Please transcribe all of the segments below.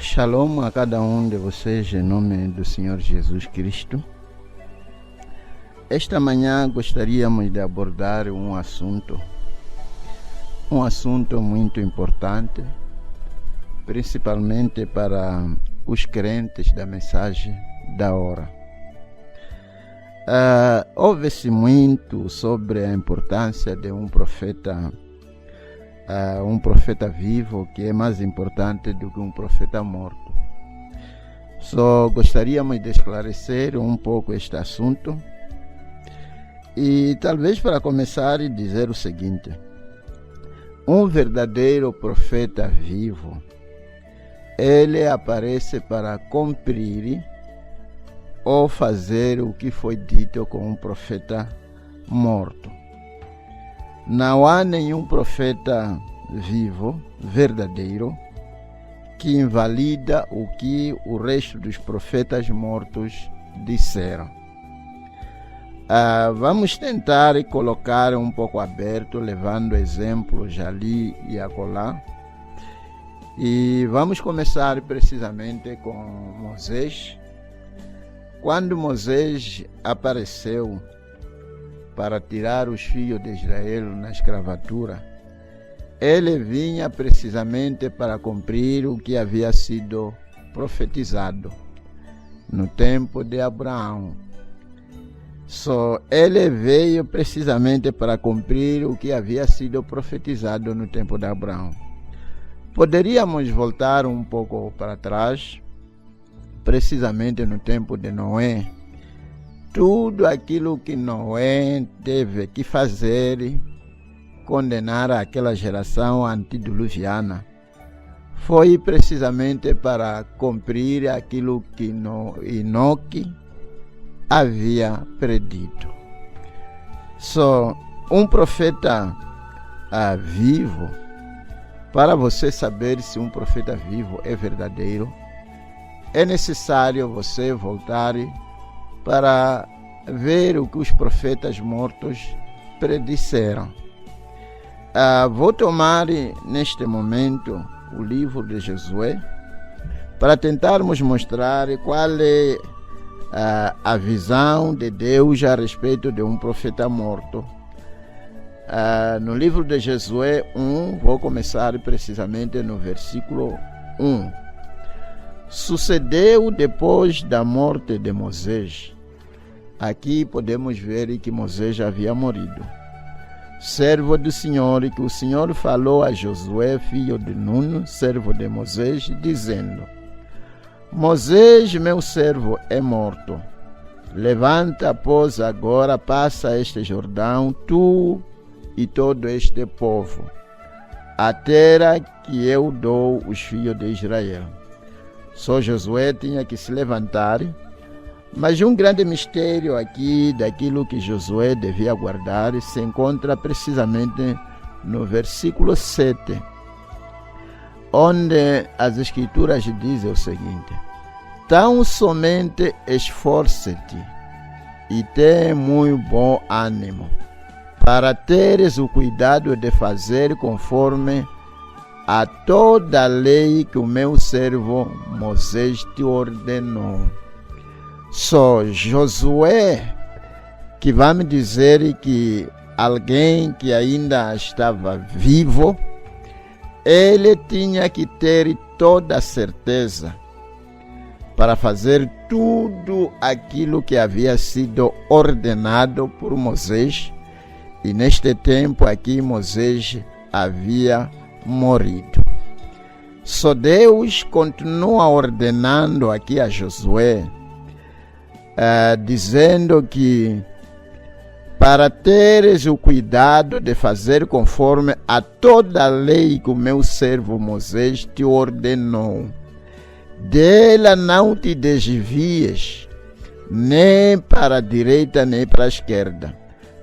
Shalom a cada um de vocês em nome do Senhor Jesus Cristo. Esta manhã gostaríamos de abordar um assunto muito importante, principalmente para os crentes da mensagem da hora. Ouve-se muito sobre a importância de um profeta vivo, que é mais importante do que um profeta morto. Só gostaríamos de esclarecer um pouco este assunto e talvez para começar dizer o seguinte: um verdadeiro profeta vivo, ele aparece para cumprir ou fazer o que foi dito com um profeta morto. Não há nenhum profeta vivo, verdadeiro, que invalida o que o resto dos profetas mortos disseram. Vamos tentar colocar um pouco aberto, levando exemplos ali e acolá. E vamos começar precisamente com Moisés. Quando Moisés apareceu para tirar os filhos de Israel na escravatura, ele vinha precisamente para cumprir o que havia sido profetizado no tempo de Abraão. Ele veio precisamente para cumprir o que havia sido profetizado no tempo de Abraão. Poderíamos voltar um pouco para trás, precisamente no tempo de Noé. Tudo aquilo que Noé teve que fazer, condenar aquela geração antediluviana, foi precisamente para cumprir aquilo que Enoque havia predito. Um profeta vivo, para você saber se um profeta vivo é verdadeiro, é necessário você voltar para ver o que os profetas mortos predisseram. Vou tomar neste momento o livro de Josué para tentarmos mostrar qual é a visão de Deus a respeito de um profeta morto. No livro de Josué 1, vou começar precisamente no versículo 1. Sucedeu depois da morte de Moisés. Aqui podemos ver que Moisés havia morrido. Servo do Senhor, e que o Senhor falou a Josué, filho de Nun, servo de Moisés, dizendo: Moisés, meu servo, é morto. Levanta, pois, agora, passa este Jordão, tu e todo este povo, a terra que eu dou os filhos de Israel. Só Josué tinha que se levantar, mas um grande mistério aqui daquilo que Josué devia guardar se encontra precisamente no versículo 7, onde as Escrituras dizem o seguinte: tão somente esforce-te e tenha muito bom ânimo, para teres o cuidado de fazer conforme a toda a lei que o meu servo Moisés te ordenou. Só Josué que vai me dizer que alguém que ainda estava vivo, ele tinha que ter toda a certeza para fazer tudo aquilo que havia sido ordenado por Moisés. E neste tempo aqui Moisés havia morrido. Só Deus continua ordenando aqui a Josué, dizendo que para teres o cuidado de fazer conforme a toda a lei que o meu servo Moisés te ordenou. Dela não te desvies, nem para a direita nem para a esquerda,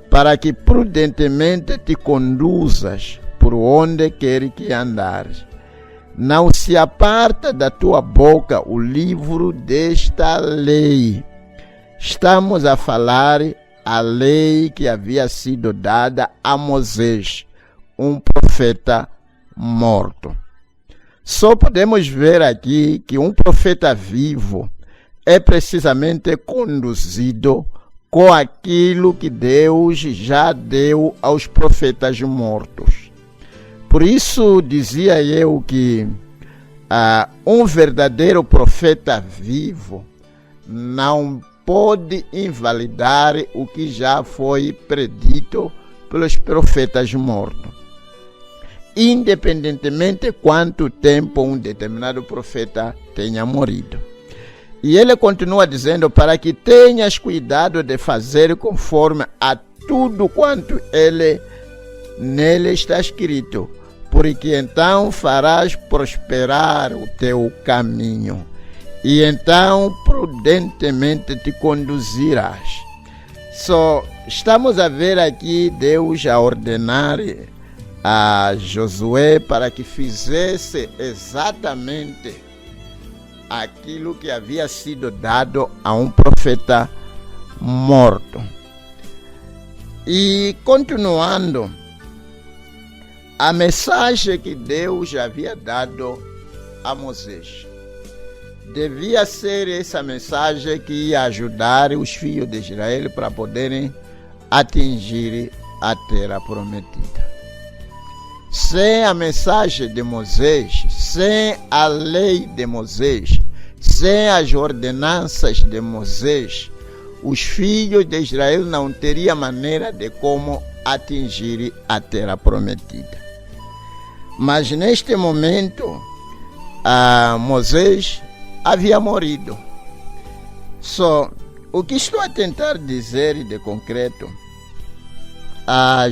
para que prudentemente te conduzas por onde quer que andares. Não se aparta da tua boca o livro desta lei. Estamos a falar a lei que havia sido dada a Moisés, um profeta morto. Só podemos ver aqui que um profeta vivo é precisamente conduzido com aquilo que Deus já deu aos profetas mortos. Por isso dizia eu que um verdadeiro profeta vivo não pode invalidar o que já foi predito pelos profetas mortos, independentemente quanto tempo um determinado profeta tenha morrido. E ele continua dizendo, para que tenhas cuidado de fazer conforme a tudo quanto nele está escrito, porque então farás prosperar o teu caminho, e então prudentemente te conduzirás. Estamos a ver aqui Deus a ordenar a Josué para que fizesse exatamente aquilo que havia sido dado a um profeta morto. E continuando, a mensagem que Deus havia dado a Moisés devia ser essa mensagem que ia ajudar os filhos de Israel para poderem atingir a terra prometida. Sem a mensagem de Moisés, sem a lei de Moisés, sem as ordenanças de Moisés, os filhos de Israel não teriam maneira de como atingir a terra prometida. Mas neste momento, Moisés havia morrido. O que estou a tentar dizer de concreto,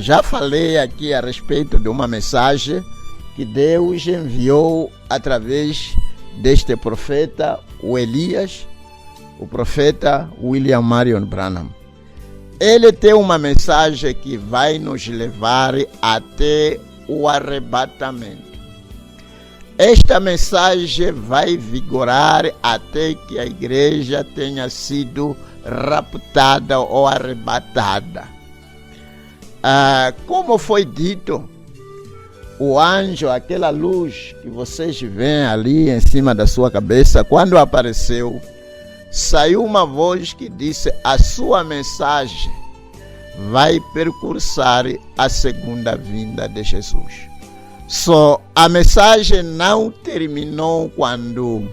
já falei aqui a respeito de uma mensagem que Deus enviou através deste profeta, o Elias, o profeta William Marion Branham. Ele tem uma mensagem que vai nos levar até o arrebatamento. Esta mensagem vai vigorar até que a igreja tenha sido raptada ou arrebatada. Como foi dito, o anjo, aquela luz que vocês veem ali em cima da sua cabeça, quando apareceu, saiu uma voz que disse: a sua mensagem vai percursar a segunda vinda de Jesus. A mensagem não terminou quando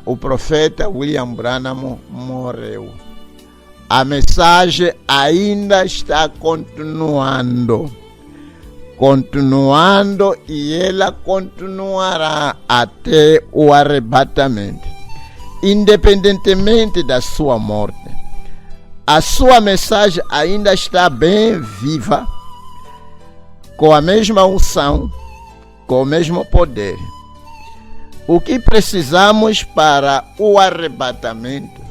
o profeta William Branham morreu. A mensagem ainda está continuando e ela continuará até o arrebatamento, independentemente da sua morte. A sua mensagem ainda está bem viva, com a mesma unção, com o mesmo poder. O que precisamos para o arrebatamento,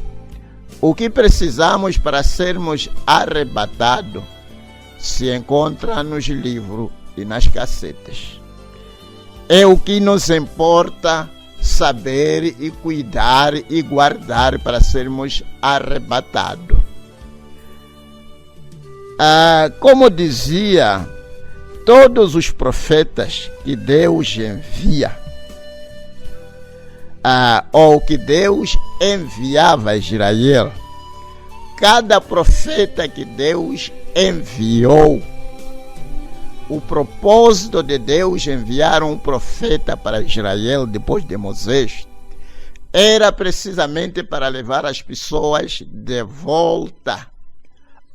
o que precisamos para sermos arrebatados, se encontra nos livros e nas cassetes. É o que nos importa saber e cuidar e guardar para sermos arrebatados. Como dizia, todos os profetas que Deus envia, ou que Deus enviava a Israel, cada profeta que Deus enviou, o propósito de Deus enviar um profeta para Israel depois de Moisés era precisamente para levar as pessoas de volta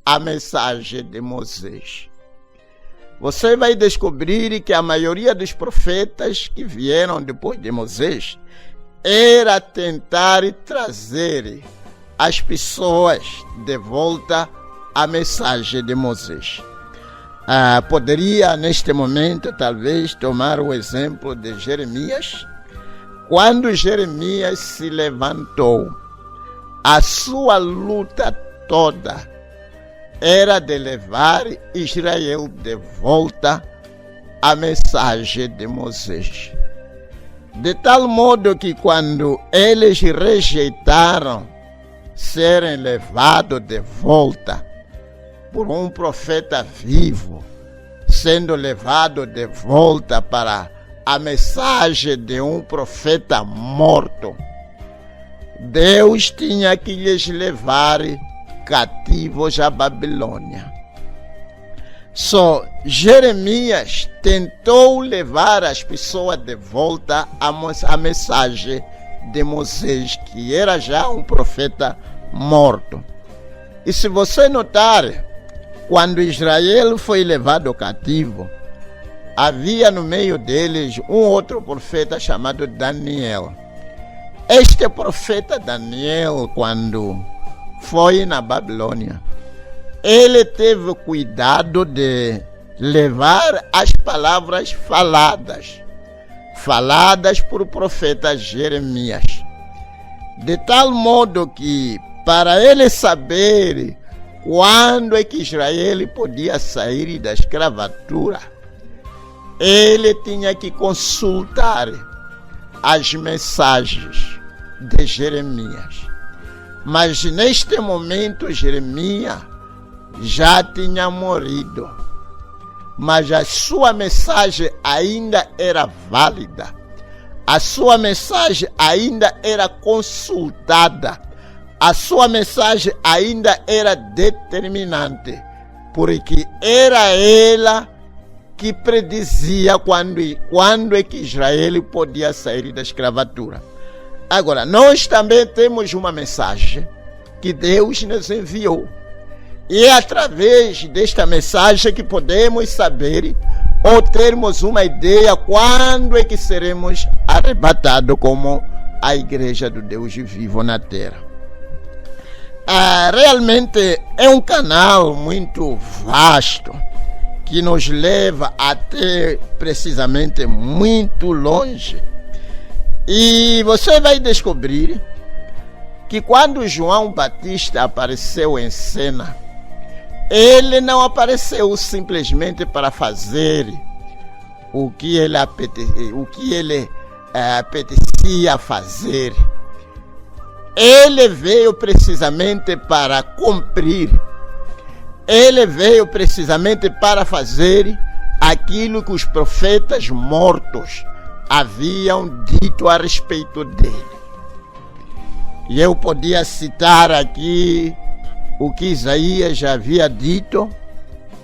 à mensagem de Moisés. Você vai descobrir que a maioria dos profetas que vieram depois de Moisés era tentar trazer as pessoas de volta à mensagem de Moisés. Poderia, neste momento, talvez, tomar o exemplo de Jeremias. Quando Jeremias se levantou, a sua luta toda era de levar Israel de volta à mensagem de Moisés. De tal modo que quando eles rejeitaram serem levados de volta por um profeta vivo, sendo levado de volta para a mensagem de um profeta morto. Deus tinha que lhes levar cativos à Babilônia. Só Jeremias tentou levar as pessoas de volta à mensagem de Moisés, que era já um profeta morto. E se você notar, quando Israel foi levado cativo, havia no meio deles um outro profeta chamado Daniel. Este profeta Daniel, quando foi na Babilônia, ele teve cuidado de levar as palavras faladas por profeta Jeremias, de tal modo que, para ele saber quando é que Israel podia sair da escravatura, ele tinha que consultar as mensagens de Jeremias. Mas neste momento Jeremias já tinha morrido, mas a sua mensagem ainda era válida, a sua mensagem ainda era consultada, a sua mensagem ainda era determinante, porque era ela que predizia quando é que Israel podia sair da escravatura. Agora, nós também temos uma mensagem que Deus nos enviou. E é através desta mensagem que podemos saber ou termos uma ideia quando é que seremos arrebatados como a igreja do Deus vivo na terra. Realmente é um canal muito vasto que nos leva até precisamente muito longe. E você vai descobrir que quando João Batista apareceu em cena, ele não apareceu simplesmente para fazer o que ele apetecia fazer. Ele veio precisamente para cumprir. Ele veio precisamente para fazer aquilo que os profetas mortos haviam dito a respeito dele. E eu podia citar aqui o que Isaías já havia dito,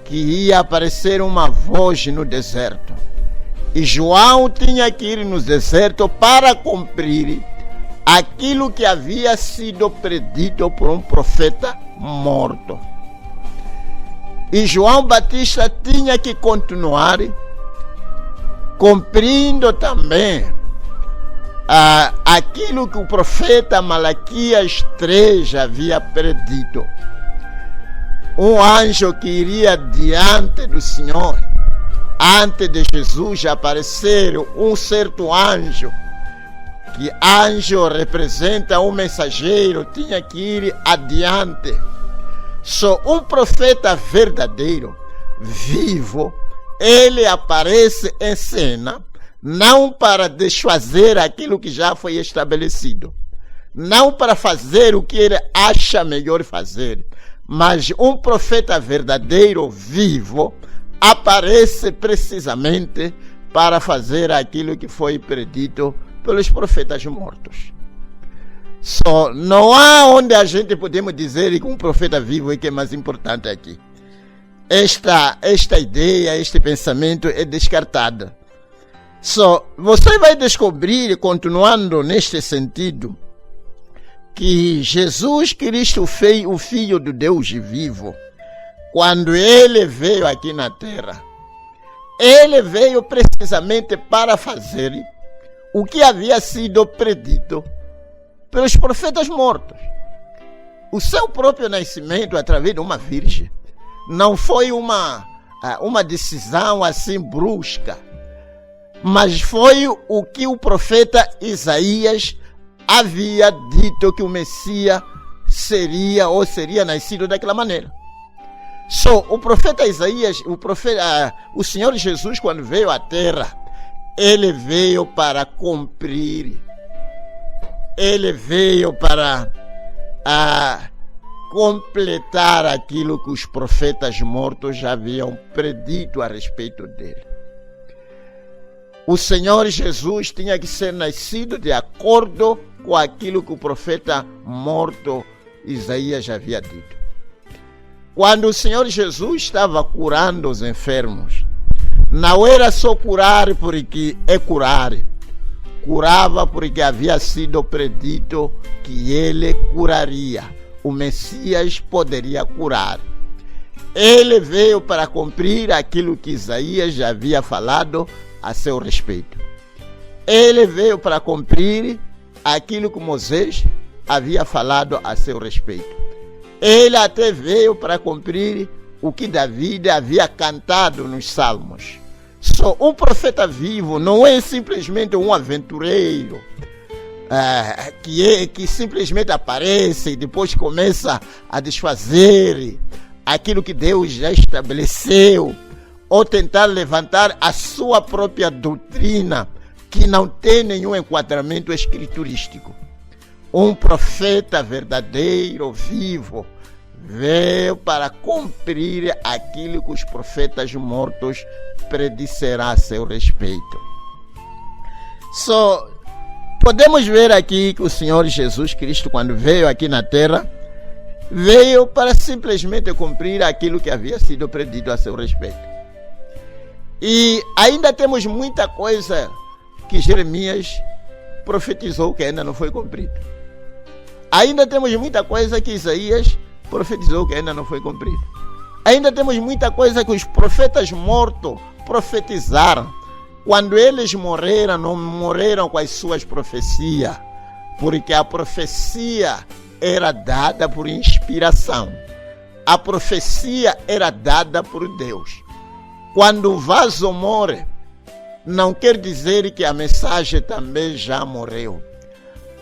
que ia aparecer uma voz no deserto. E João tinha que ir no deserto para cumprir aquilo que havia sido predito por um profeta morto. E João Batista tinha que continuar cumprindo também aquilo que o profeta Malaquias 3 havia predito. Um anjo que iria diante do Senhor, antes de Jesus aparecer um certo anjo, que anjo representa um mensageiro, tinha que ir adiante. Só um profeta verdadeiro, vivo, ele aparece em cena, não para desfazer aquilo que já foi estabelecido, não para fazer o que ele acha melhor fazer, mas um profeta verdadeiro, vivo, aparece precisamente para fazer aquilo que foi predito pelos profetas mortos. Só não há onde a gente podemos dizer que um profeta vivo é que é mais importante aqui. Esta ideia, este pensamento é descartado. Só você vai descobrir, continuando neste sentido, que Jesus Cristo foi o Filho do Deus vivo. Quando ele veio aqui na terra, ele veio precisamente para fazer o que havia sido predito pelos profetas mortos. O seu próprio nascimento através de uma virgem não foi uma decisão assim brusca, mas foi o que o profeta Isaías havia dito, que o Messias seria nascido daquela maneira. Só o profeta Isaías, o Senhor Jesus, quando veio à terra, ele veio para cumprir. Ele veio para completar aquilo que os profetas mortos já haviam predito a respeito dele. o Senhor Jesus tinha que ser nascido de acordo com aquilo que o profeta morto Isaías havia dito. Quando o Senhor Jesus estava curando os enfermos, não era só curar porque é curar. Curava porque havia sido predito que ele curaria. O Messias poderia curar. Ele veio para cumprir aquilo que Isaías já havia falado a seu respeito. Ele veio para cumprir aquilo que Moisés havia falado a seu respeito. Ele até veio para cumprir o que Davi havia cantado nos Salmos. Só um profeta vivo não é simplesmente um aventureiro que simplesmente aparece e depois começa a desfazer aquilo que Deus já estabeleceu, ou tentar levantar a sua própria doutrina que não tem nenhum enquadramento escriturístico. Um profeta verdadeiro, vivo, veio para cumprir aquilo que os profetas mortos predisseram a seu respeito. Podemos ver aqui que o Senhor Jesus Cristo, quando veio aqui na terra, veio para simplesmente cumprir aquilo que havia sido predito a seu respeito. E ainda temos muita coisa que Jeremias profetizou que ainda não foi cumprido. Ainda temos muita coisa que Isaías profetizou que ainda não foi cumprido. Ainda temos muita coisa que os profetas mortos profetizaram. Quando eles morreram, não morreram com as suas profecias, porque a profecia era dada por inspiração. A profecia era dada por Deus. Quando o vaso morre, não quer dizer que a mensagem também já morreu.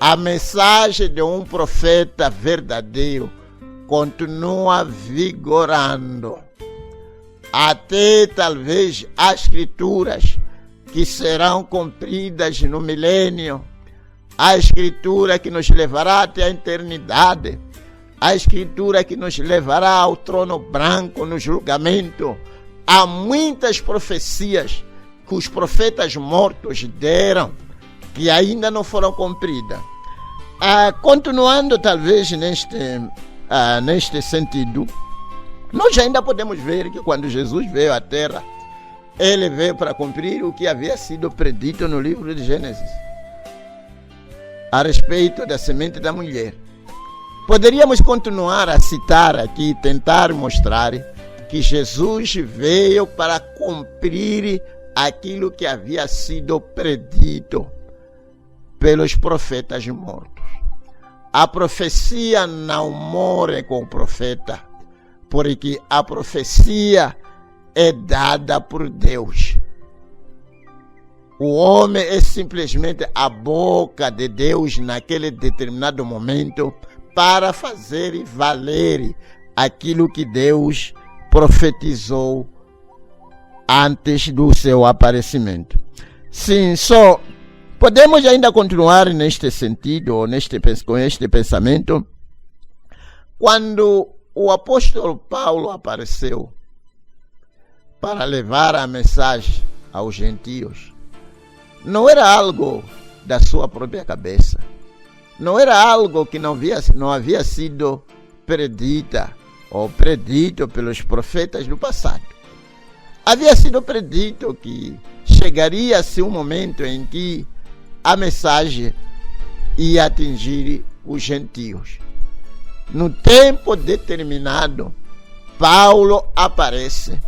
A mensagem de um profeta verdadeiro continua vigorando até talvez as escrituras que serão cumpridas no milênio, a escritura que nos levará até a eternidade, a escritura que nos levará ao trono branco no julgamento. Há muitas profecias que os profetas mortos deram que ainda não foram cumpridas. Continuando talvez neste sentido, nós ainda podemos ver que quando Jesus veio à terra, ele veio para cumprir o que havia sido predito no livro de Gênesis a respeito da semente da mulher. Poderíamos continuar a citar aqui, tentar mostrar que Jesus veio para cumprir aquilo que havia sido predito pelos profetas mortos. A profecia não morre com o profeta, porque a profecia é dada por Deus. O homem é simplesmente a boca de Deus naquele determinado momento para fazer valer aquilo que Deus profetizou antes do seu aparecimento. Sim, podemos ainda continuar neste sentido, com este pensamento. Quando o apóstolo Paulo apareceu para levar a mensagem aos gentios, não era algo da sua própria cabeça. Não era algo que não havia sido predita ou predito pelos profetas do passado. Havia sido predito que chegaria-se um momento em que a mensagem ia atingir os gentios. No tempo determinado, Paulo aparece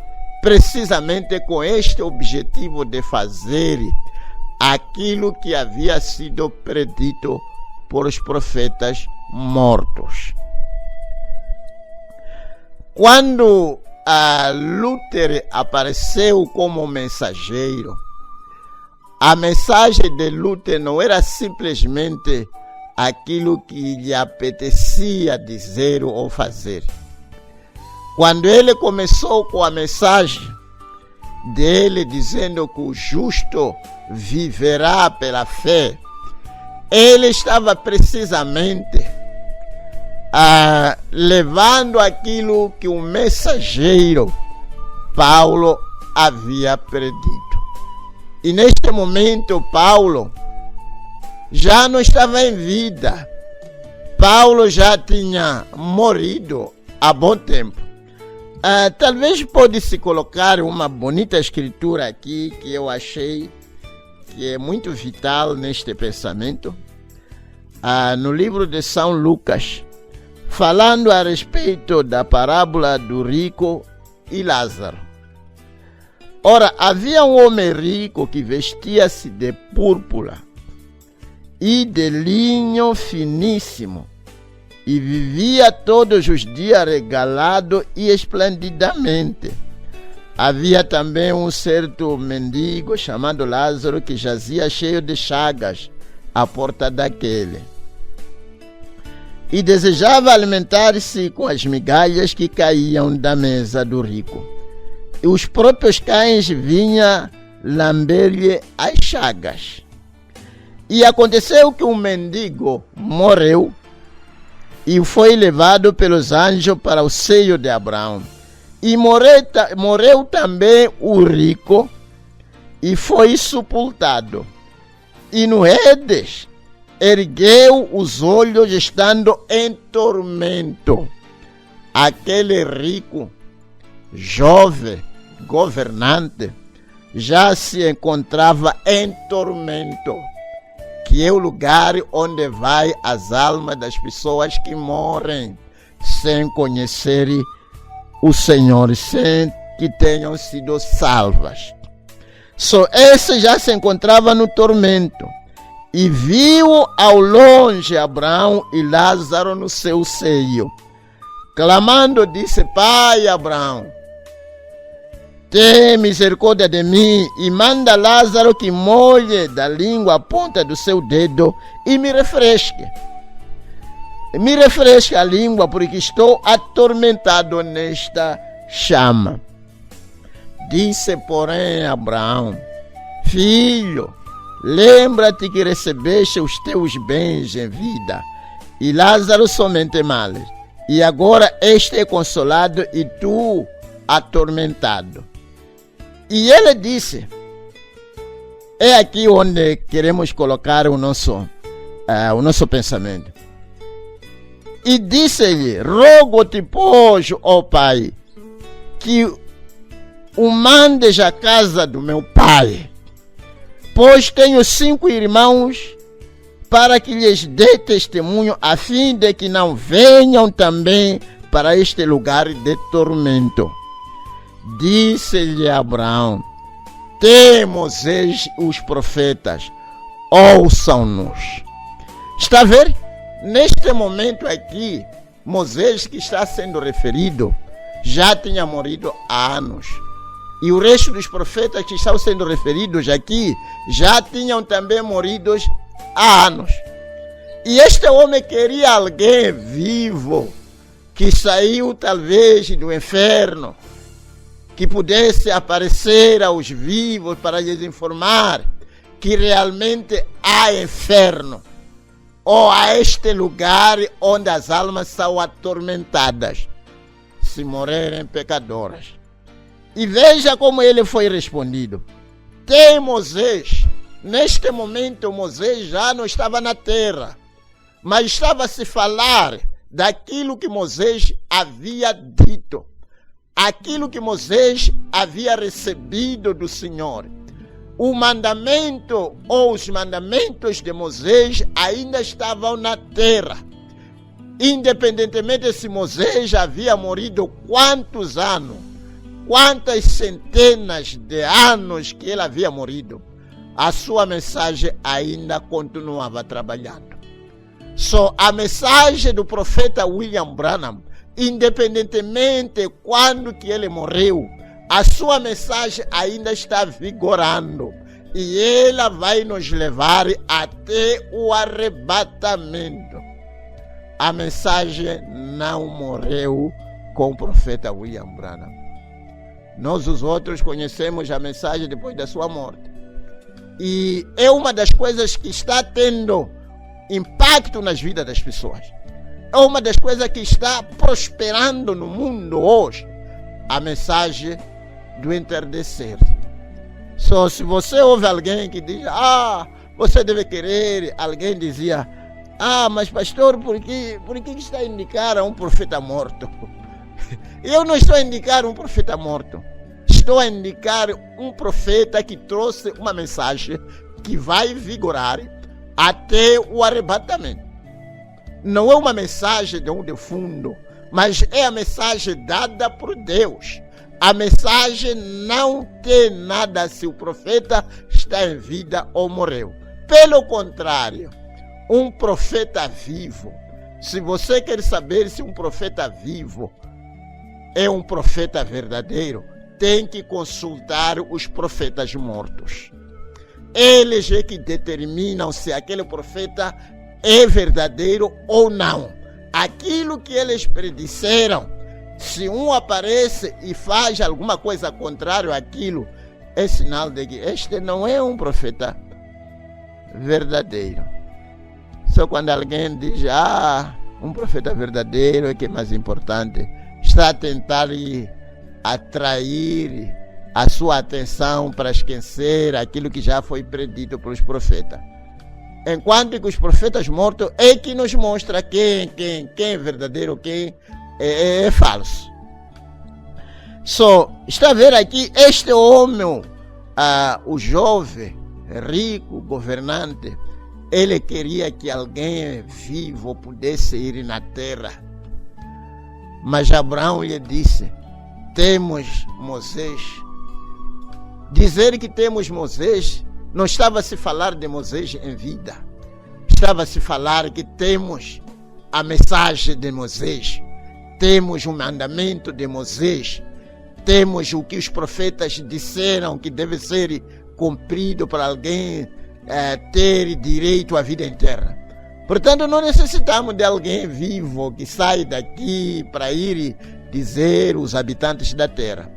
precisamente com este objetivo de fazer aquilo que havia sido predito por os profetas mortos. Quando Lutero apareceu como mensageiro, a mensagem de Lutero não era simplesmente aquilo que lhe apetecia dizer ou fazer. Quando ele começou com a mensagem dele dizendo que o justo viverá pela fé, ele estava precisamente levando aquilo que o mensageiro Paulo havia predito. E neste momento Paulo já não estava em vida. Paulo já tinha morrido há bom tempo. Talvez pode-se colocar uma bonita escritura aqui que eu achei que é muito vital neste pensamento. No livro de São Lucas, falando a respeito da parábola do rico e Lázaro. Ora, havia um homem rico que vestia-se de púrpura e de linho finíssimo e vivia todos os dias regalado e esplendidamente. Havia também um certo mendigo chamado Lázaro que jazia cheio de chagas à porta daquele e desejava alimentar-se com as migalhas que caíam da mesa do rico. E os próprios cães vinham lamber-lhe as chagas. E aconteceu que um mendigo morreu e foi levado pelos anjos para o seio de Abraão. E morreu também o rico e foi sepultado. E no Hades ergueu os olhos estando em tormento. Aquele rico, jovem, governante, já se encontrava em tormento, que é o lugar onde vai as almas das pessoas que morrem sem conhecerem o Senhor, sem que tenham sido salvas. Só esse já se encontrava no tormento e viu ao longe Abraão e Lázaro no seu seio. Clamando, disse: Pai Abraão, tem misericórdia de mim e manda Lázaro que molhe da língua a ponta do seu dedo e me refresque. Me refresque a língua, porque estou atormentado nesta chama. Disse, porém, Abraão: Filho, lembra-te que recebeste os teus bens em vida, e Lázaro somente males. E agora este é consolado e tu atormentado. E ele disse, é aqui onde queremos colocar o nosso pensamento. E disse-lhe: rogo-te, pois, ó pai, que o mandes à casa do meu pai, pois tenho 5 irmãos, para que lhes dê testemunho, a fim de que não venham também para este lugar de tormento. Disse-lhe Abraão: temos os profetas, ouçam-nos. Está a ver? Neste momento aqui, Moisés, que está sendo referido, já tinha morrido há anos. E o resto dos profetas que estão sendo referidos aqui, já tinham também morrido há anos. E este homem queria alguém vivo, que saiu talvez do inferno, que pudesse aparecer aos vivos para lhes informar que realmente há inferno, ou a este lugar onde as almas são atormentadas, se morrerem pecadoras. E veja como ele foi respondido. Tem Moisés, neste momento Moisés já não estava na terra, mas estava a se falar daquilo que Moisés havia dito, aquilo que Moisés havia recebido do Senhor. O mandamento ou os mandamentos de Moisés ainda estavam na terra. Independentemente se Moisés havia morrido quantos anos, quantas centenas de anos que ele havia morrido, a sua mensagem ainda continuava trabalhando. Só a mensagem do profeta William Branham, independentemente quando que ele morreu, a sua mensagem ainda está vigorando e ela vai nos levar até o arrebatamento. A mensagem não morreu com o profeta William Branham. Nós os outros conhecemos a mensagem depois da sua morte. E é uma das coisas que está tendo impacto nas vidas das pessoas. É uma das coisas que está prosperando no mundo hoje. A mensagem do entardecer. Só se você ouve alguém que diz, você deve querer, alguém dizia, mas pastor, por que está a indicar a um profeta morto? Eu não estou a indicar um profeta morto. Estou a indicar um profeta que trouxe uma mensagem que vai vigorar até o arrebatamento. Não é uma mensagem de um defunto, mas é a mensagem dada por Deus. A mensagem não tem nada se o profeta está em vida ou morreu. Pelo contrário, um profeta vivo, se você quer saber se um profeta vivo é um profeta verdadeiro, tem que consultar os profetas mortos. Eles é que determinam se aquele profeta é verdadeiro ou não. Aquilo que eles predisseram, se um aparece e faz alguma coisa contrária àquilo, é sinal de que este não é um profeta verdadeiro. Só quando alguém diz, um profeta verdadeiro é que é mais importante, está a tentar atrair a sua atenção para esquecer aquilo que já foi predito pelos profetas. Enquanto que os profetas mortos é que nos mostra quem é verdadeiro, quem é falso. Está a ver aqui, este homem, o jovem, rico, governante, ele queria que alguém vivo pudesse ir na terra. Mas Abraão lhe disse, temos Moisés. Dizer que temos Moisés, não estava a se falar de Moisés em vida. Estava a se falar que temos a mensagem de Moisés. Temos o mandamento de Moisés. Temos o que os profetas disseram que deve ser cumprido para alguém ter direito à vida eterna. Portanto, não necessitamos de alguém vivo que sai daqui para ir dizer os habitantes da terra.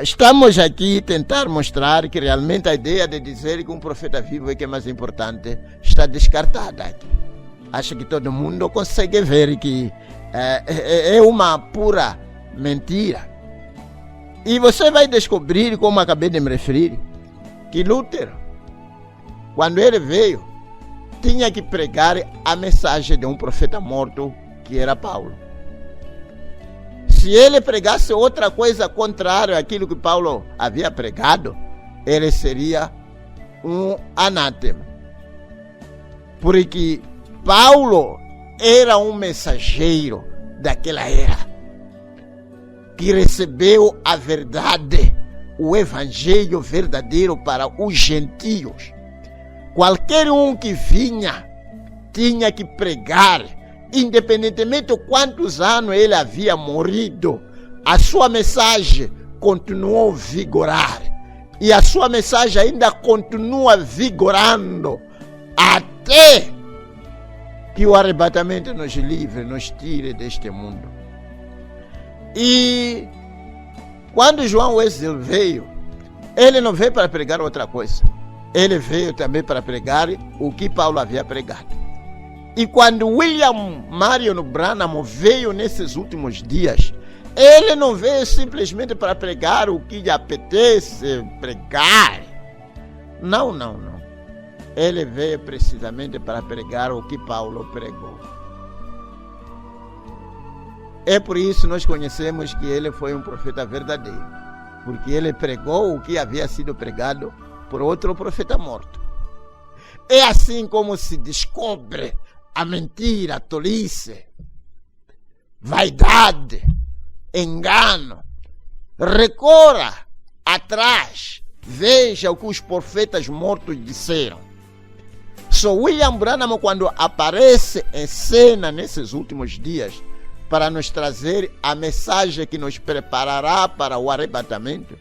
Estamos aqui a tentar mostrar que realmente a ideia de dizer que um profeta vivo é que é mais importante está descartada aqui. Acho que todo mundo consegue ver que é uma pura mentira. E você vai descobrir, como acabei de me referir, que Lutero, quando ele veio, tinha que pregar a mensagem de um profeta morto, que era Paulo. Se ele pregasse outra coisa contrária àquilo que Paulo havia pregado, ele seria um anátema. Porque Paulo era um mensageiro daquela era, que recebeu a verdade, o evangelho verdadeiro para os gentios. Qualquer um que vinha tinha que pregar, independentemente de quantos anos ele havia morrido, a sua mensagem continuou a vigorar. E a sua mensagem ainda continua vigorando até que o arrebatamento nos livre, nos tire deste mundo. E quando João Wesley veio, ele não veio para pregar outra coisa. Ele veio também para pregar o que Paulo havia pregado. E quando William Marion Branham veio nesses últimos dias, ele não veio simplesmente para pregar o que lhe apetece pregar. Não. Ele veio precisamente para pregar o que Paulo pregou. É por isso que nós conhecemos que ele foi um profeta verdadeiro, porque ele pregou o que havia sido pregado por outro profeta morto. É assim como se descobre a mentira, a tolice, vaidade, engano. Recorra atrás, veja o que os profetas mortos disseram. Só William Branham, quando aparece em cena nesses últimos dias, para nos trazer a mensagem que nos preparará para o arrebatamento,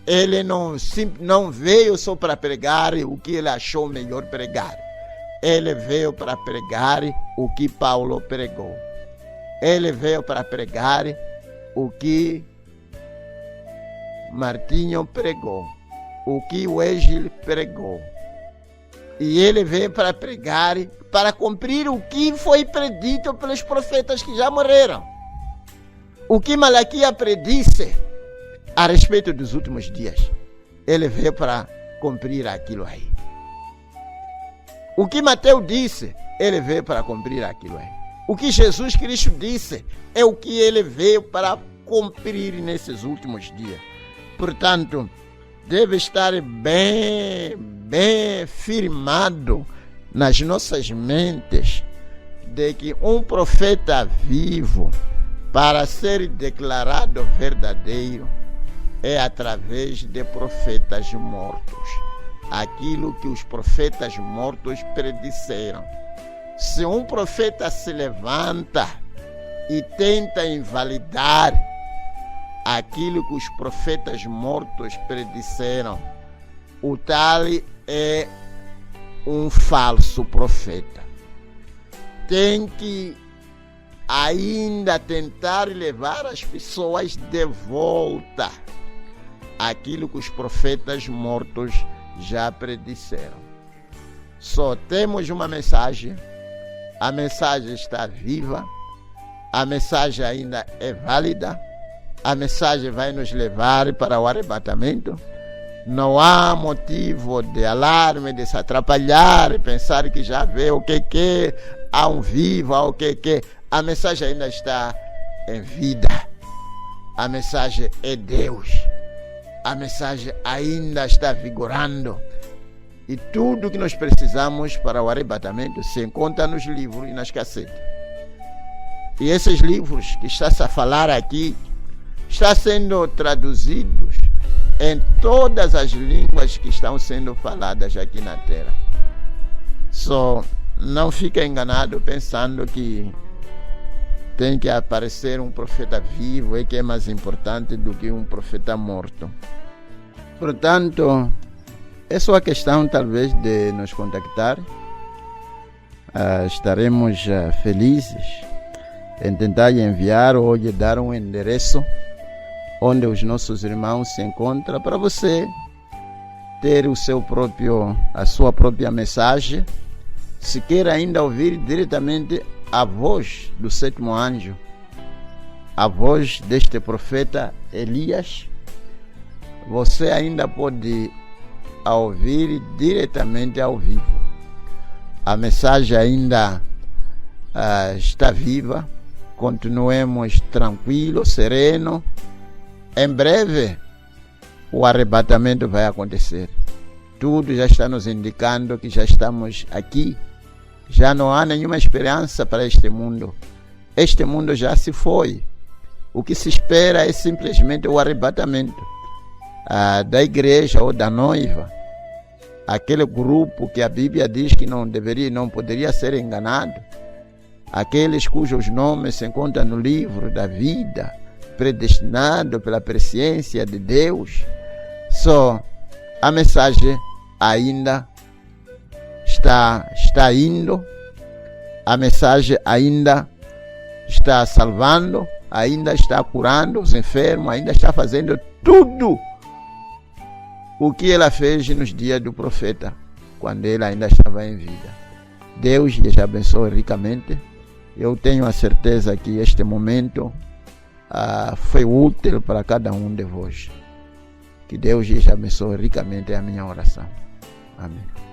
ele não veio só para pregar o que ele achou melhor pregar. Ele veio para pregar o que Paulo pregou. Ele veio para pregar o que Martinho pregou, o que Wesley pregou. E ele veio para pregar, para cumprir o que foi predito pelos profetas que já morreram. O que Malaquias predisse, a respeito dos últimos dias. Ele veio para cumprir aquilo aí. O que Mateus disse, ele veio para cumprir aquilo aí. O que Jesus Cristo disse é o que ele veio para cumprir nesses últimos dias. Portanto, deve estar bem firmado nas nossas mentes de que um profeta vivo, para ser declarado verdadeiro, é através de profetas mortos. Aquilo que os profetas mortos predisseram. Se um profeta se levanta e tenta invalidar aquilo que os profetas mortos predisseram, o tal é um falso profeta. Tem que ainda tentar levar as pessoas de volta àquilo que os profetas mortos já predisseram. Só temos uma mensagem, a mensagem está viva, a mensagem ainda é válida, a mensagem vai nos levar para o arrebatamento. Não há motivo de alarme, de se atrapalhar, pensar que já vê o que há um vivo, há o que. A mensagem ainda está em vida. A mensagem é Deus. A mensagem ainda está vigorando. E tudo que nós precisamos para o arrebatamento se encontra nos livros e nas cassetes. E esses livros que está-se a falar aqui, está sendo traduzidos em todas as línguas que estão sendo faladas aqui na Terra. Só não fica enganado pensando que tem que aparecer um profeta vivo e que é mais importante do que um profeta morto. Portanto, é só a questão talvez de nos contactar. Estaremos felizes em tentar enviar ou lhe dar um endereço onde os nossos irmãos se encontram, para você ter a sua própria mensagem. Se quer ainda ouvir diretamente a voz do sétimo anjo, a voz deste profeta Elias, você ainda pode ouvir diretamente ao vivo. A mensagem ainda está viva. Continuemos tranquilos, serenos. Em breve o arrebatamento vai acontecer. Tudo já está nos indicando que já estamos aqui. Já não há nenhuma esperança para este mundo. Este mundo já se foi. O que se espera é simplesmente o arrebatamento da igreja ou da noiva. Aquele grupo que a Bíblia diz que não poderia ser enganado. Aqueles cujos nomes se encontram no livro da vida, predestinado pela presciência de Deus. Só a mensagem ainda está indo, a mensagem ainda está salvando, ainda está curando os enfermos, ainda está fazendo tudo o que ela fez nos dias do profeta, quando ele ainda estava em vida. Deus lhes abençoe ricamente. Eu tenho a certeza que este momento foi útil para cada um de vós. Que Deus lhes abençoe ricamente, é a minha oração. Amém.